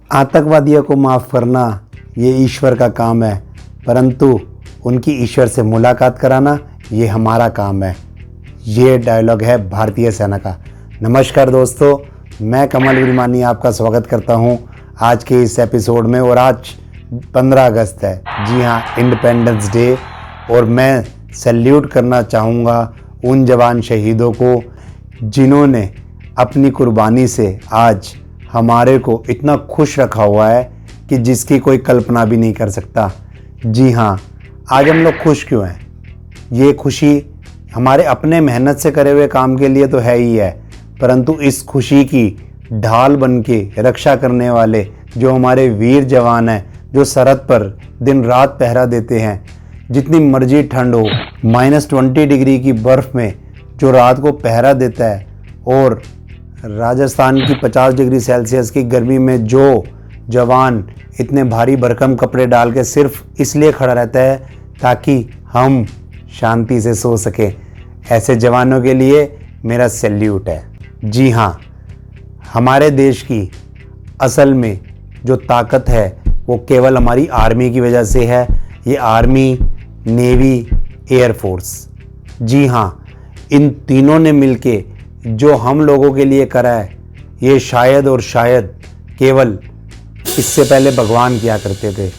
आतंकवादियों को माफ़ करना ये ईश्वर का काम है, परंतु उनकी ईश्वर से मुलाकात कराना ये हमारा काम है। ये डायलॉग है भारतीय सेना का। नमस्कार दोस्तों, मैं कमल विरमानी आपका स्वागत करता हूँ आज के इस एपिसोड में। और आज 15 अगस्त है, जी हाँ, इंडिपेंडेंस डे। और मैं सैल्यूट करना चाहूँगा उन जवान शहीदों को जिन्होंने अपनी कुर्बानी से आज हमारे को इतना खुश रखा हुआ है कि जिसकी कोई कल्पना भी नहीं कर सकता। जी हाँ, आज हम लोग खुश क्यों हैं? ये खुशी हमारे अपने मेहनत से करे हुए काम के लिए तो है ही है, परंतु इस खुशी की ढाल बन के रक्षा करने वाले जो हमारे वीर जवान हैं, जो सरहद पर दिन रात पहरा देते हैं, जितनी मर्जी ठंड हो, -20 डिग्री की बर्फ़ में जो रात को पहरा देता है, और राजस्थान की 50 डिग्री सेल्सियस की गर्मी में जो जवान इतने भारी भरकम कपड़े डाल के सिर्फ इसलिए खड़ा रहता है ताकि हम शांति से सो सकें, ऐसे जवानों के लिए मेरा सैल्यूट है। जी हाँ, हमारे देश की असल में जो ताकत है वो केवल हमारी आर्मी की वजह से है। ये आर्मी, नेवी, एयरफोर्स, जी हाँ, इन तीनों ने मिलके जो हम लोगों के लिए करा है, ये शायद और शायद केवल इससे पहले भगवान किया करते थे।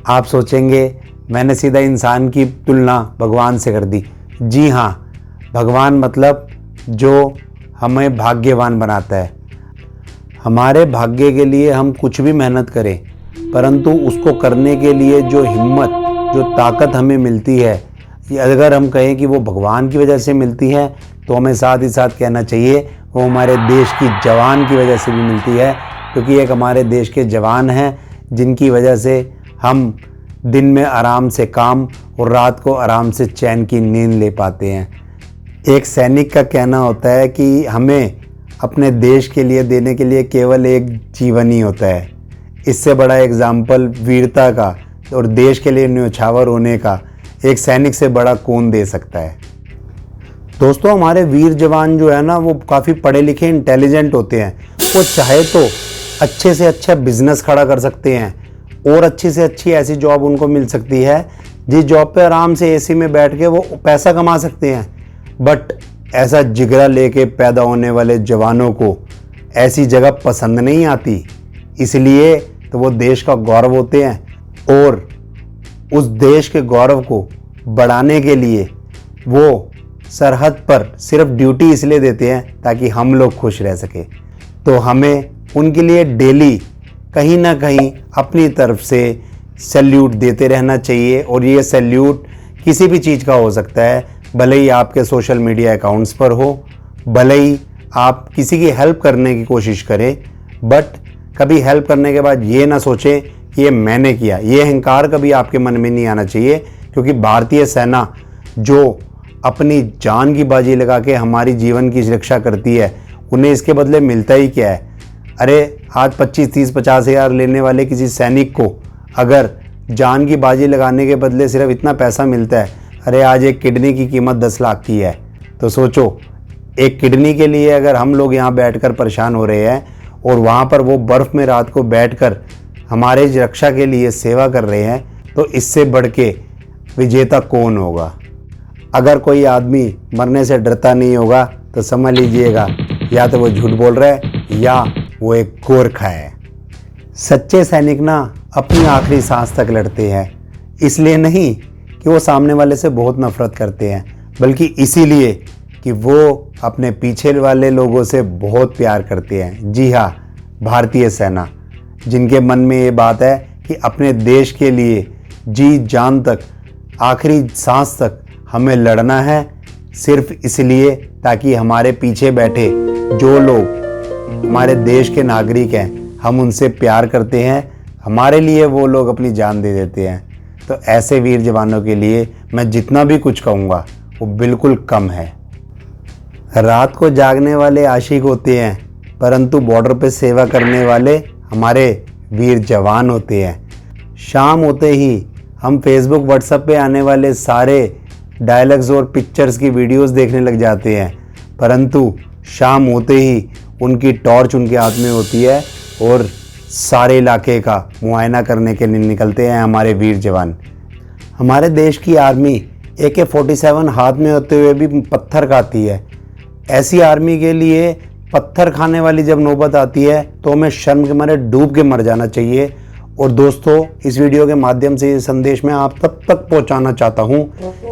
आप सोचेंगे मैंने सीधा इंसान की तुलना भगवान से कर दी। जी हाँ, भगवान मतलब जो हमें भाग्यवान बनाता है। हमारे भाग्य के लिए हम कुछ भी मेहनत करें, परंतु उसको करने के लिए जो हिम्मत, जो ताकत हमें मिलती है, अगर हम कहें कि वो भगवान की वजह से मिलती है, तो हमें साथ ही साथ कहना चाहिए वो हमारे देश की जवान की वजह से भी मिलती है, क्योंकि एक हमारे देश के जवान हैं जिनकी वजह से हम दिन में आराम से काम और रात को आराम से चैन की नींद ले पाते हैं। एक सैनिक का कहना होता है कि हमें अपने देश के लिए देने के लिए केवल एक जीवन ही होता है। इससे बड़ा एग्जाम्पल वीरता का और देश के लिए न्योछावर होने का एक सैनिक से बड़ा कौन दे सकता है। दोस्तों, हमारे वीर जवान जो है ना, वो काफ़ी पढ़े लिखे, इंटेलिजेंट होते हैं। वो चाहे तो अच्छे से अच्छा बिजनेस खड़ा कर सकते हैं और अच्छी से अच्छी ऐसी जॉब उनको मिल सकती है जिस जॉब पे आराम से एसी में बैठ के वो पैसा कमा सकते हैं। बट ऐसा जिगरा लेके पैदा होने वाले जवानों को ऐसी जगह पसंद नहीं आती, इसलिए तो वो देश का गौरव होते हैं। और उस देश के गौरव को बढ़ाने के लिए वो सरहद पर सिर्फ ड्यूटी इसलिए देते हैं ताकि हम लोग खुश रह सके। तो हमें उनके लिए डेली कहीं ना कहीं अपनी तरफ से सैल्यूट देते रहना चाहिए। और ये सैल्यूट किसी भी चीज़ का हो सकता है, भले ही आपके सोशल मीडिया अकाउंट्स पर हो, भले ही आप किसी की हेल्प करने की कोशिश करें, बट कभी हेल्प करने के बाद ये ना सोचें कि ये मैंने किया। ये अहंकार कभी आपके मन में नहीं आना चाहिए, क्योंकि भारतीय सेना जो अपनी जान की बाजी लगा के हमारी जीवन की रक्षा करती है, उन्हें इसके बदले मिलता ही क्या है? अरे आज 25, 30, 50 हज़ार लेने वाले किसी सैनिक को अगर जान की बाजी लगाने के बदले सिर्फ इतना पैसा मिलता है, अरे आज एक किडनी की कीमत 10 लाख की है, तो सोचो, एक किडनी के लिए अगर हम लोग यहाँ बैठकर परेशान हो रहे हैं और वहाँ पर वो बर्फ़ में रात को बैठकर हमारे रक्षा के लिए सेवा कर रहे हैं, तो इससे बढ़ के विजेता कौन होगा? अगर कोई आदमी मरने से डरता नहीं होगा तो समझ लीजिएगा या तो वो झूठ बोल रहा है या वो एक गोरखा है। सच्चे सैनिक ना अपनी आखिरी सांस तक लड़ते हैं, इसलिए नहीं कि वो सामने वाले से बहुत नफरत करते हैं, बल्कि इसीलिए कि वो अपने पीछे वाले लोगों से बहुत प्यार करते हैं। जी हाँ, भारतीय सेना, जिनके मन में ये बात है कि अपने देश के लिए जी जान तक, आखिरी सांस तक हमें लड़ना है, सिर्फ इसलिए ताकि हमारे पीछे बैठे जो लोग हमारे देश के नागरिक हैं, हम उनसे प्यार करते हैं, हमारे लिए वो लोग अपनी जान दे देते हैं। तो ऐसे वीर जवानों के लिए मैं जितना भी कुछ कहूँगा वो बिल्कुल कम है। रात को जागने वाले आशिक होते हैं, परंतु बॉर्डर पे सेवा करने वाले हमारे वीर जवान होते हैं। शाम होते ही हम फेसबुक, व्हाट्सएप पे आने वाले सारे डायलॉग्स और पिक्चर्स की वीडियोस देखने लग जाते हैं, परंतु शाम होते ही उनकी टॉर्च उनके हाथ में होती है और सारे इलाके का मुआयना करने के लिए निकलते हैं हमारे वीर जवान। हमारे देश की आर्मी AK-47 हाथ में होते हुए भी पत्थर खाती है। ऐसी आर्मी के लिए पत्थर खाने वाली जब नौबत आती है तो हमें शर्म के मारे डूब के मर जाना चाहिए। और दोस्तों, इस वीडियो के माध्यम से ये संदेश मैं आप तब तक पहुंचाना चाहता हूं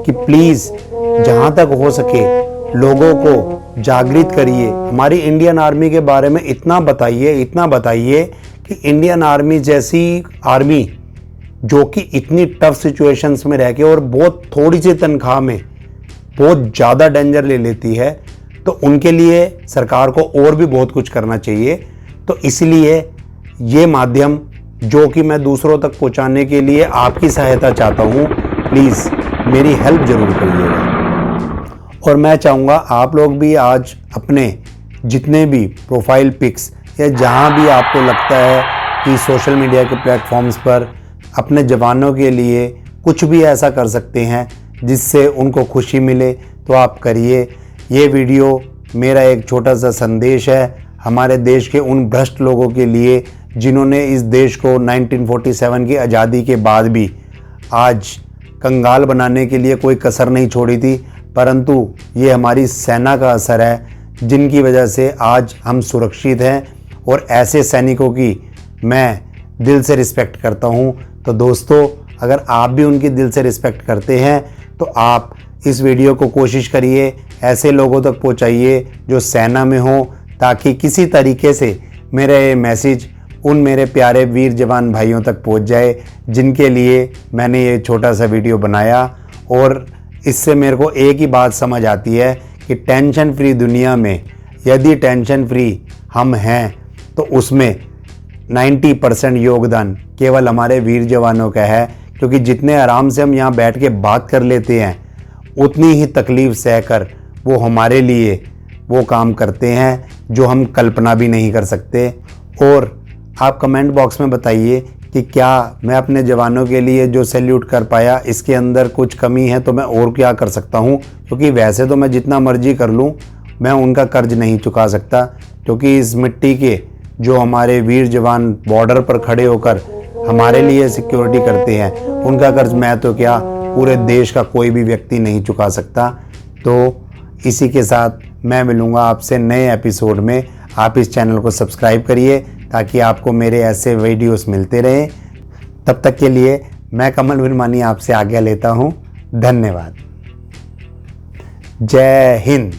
कि प्लीज़ जहां तक हो सके लोगों को जागृत करिए। हमारी इंडियन आर्मी के बारे में इतना बताइए कि इंडियन आर्मी जैसी आर्मी जो कि इतनी टफ सिचुएशंस में रह के और बहुत थोड़ी सी तनख्वाह में बहुत ज़्यादा डेंजर ले लेती है, तो उनके लिए सरकार को और भी बहुत कुछ करना चाहिए। तो इसलिए ये माध्यम जो कि मैं दूसरों तक पहुंचाने के लिए आपकी सहायता चाहता हूं, प्लीज़ मेरी हेल्प ज़रूर करिएगा। और मैं चाहूँगा आप लोग भी आज अपने जितने भी प्रोफाइल पिक्स या जहाँ भी आपको लगता है कि सोशल मीडिया के प्लेटफॉर्म्स पर अपने जवानों के लिए कुछ भी ऐसा कर सकते हैं जिससे उनको खुशी मिले, तो आप करिए। ये वीडियो मेरा एक छोटा सा संदेश है हमारे देश के उन भ्रष्ट लोगों के लिए जिन्होंने इस देश को 1947 की आज़ादी के बाद भी आज कंगाल बनाने के लिए कोई कसर नहीं छोड़ी थी। परंतु ये हमारी सेना का असर है जिनकी वजह से आज हम सुरक्षित हैं, और ऐसे सैनिकों की मैं दिल से रिस्पेक्ट करता हूं। तो दोस्तों, अगर आप भी उनकी दिल से रिस्पेक्ट करते हैं तो आप इस वीडियो को कोशिश करिए ऐसे लोगों तक पहुंचाइए जो सेना में हो, ताकि किसी तरीके से मेरा ये मैसेज उन मेरे प्यारे वीर जवान भाइयों तक पहुंच जाए जिनके लिए मैंने ये छोटा सा वीडियो बनाया। और इससे मेरे को एक ही बात समझ आती है कि टेंशन फ्री दुनिया में यदि टेंशन फ्री हम हैं तो उसमें 90% योगदान केवल हमारे वीर जवानों का है, क्योंकि जितने आराम से हम यहाँ बैठ के बात कर लेते हैं उतनी ही तकलीफ़ सहकर वो हमारे लिए वो काम करते हैं जो हम कल्पना भी नहीं कर सकते। और आप कमेंट बॉक्स में बताइए कि क्या मैं अपने जवानों के लिए जो सैल्यूट कर पाया इसके अंदर कुछ कमी है तो मैं और क्या कर सकता हूं, क्योंकि वैसे तो मैं जितना मर्जी कर लूं मैं उनका कर्ज नहीं चुका सकता, क्योंकि इस मिट्टी के जो हमारे वीर जवान बॉर्डर पर खड़े होकर हमारे लिए सिक्योरिटी करते हैं उनका कर्ज मैं तो क्या पूरे देश का कोई भी व्यक्ति नहीं चुका सकता। तो इसी के साथ मैं मिलूँगा आपसे नए एपिसोड में। आप इस चैनल को सब्सक्राइब करिए ताकि आपको मेरे ऐसे वीडियोस मिलते रहें। तब तक के लिए मैं कमल विरमानी आपसे आज्ञा लेता हूं। धन्यवाद। जय हिंद।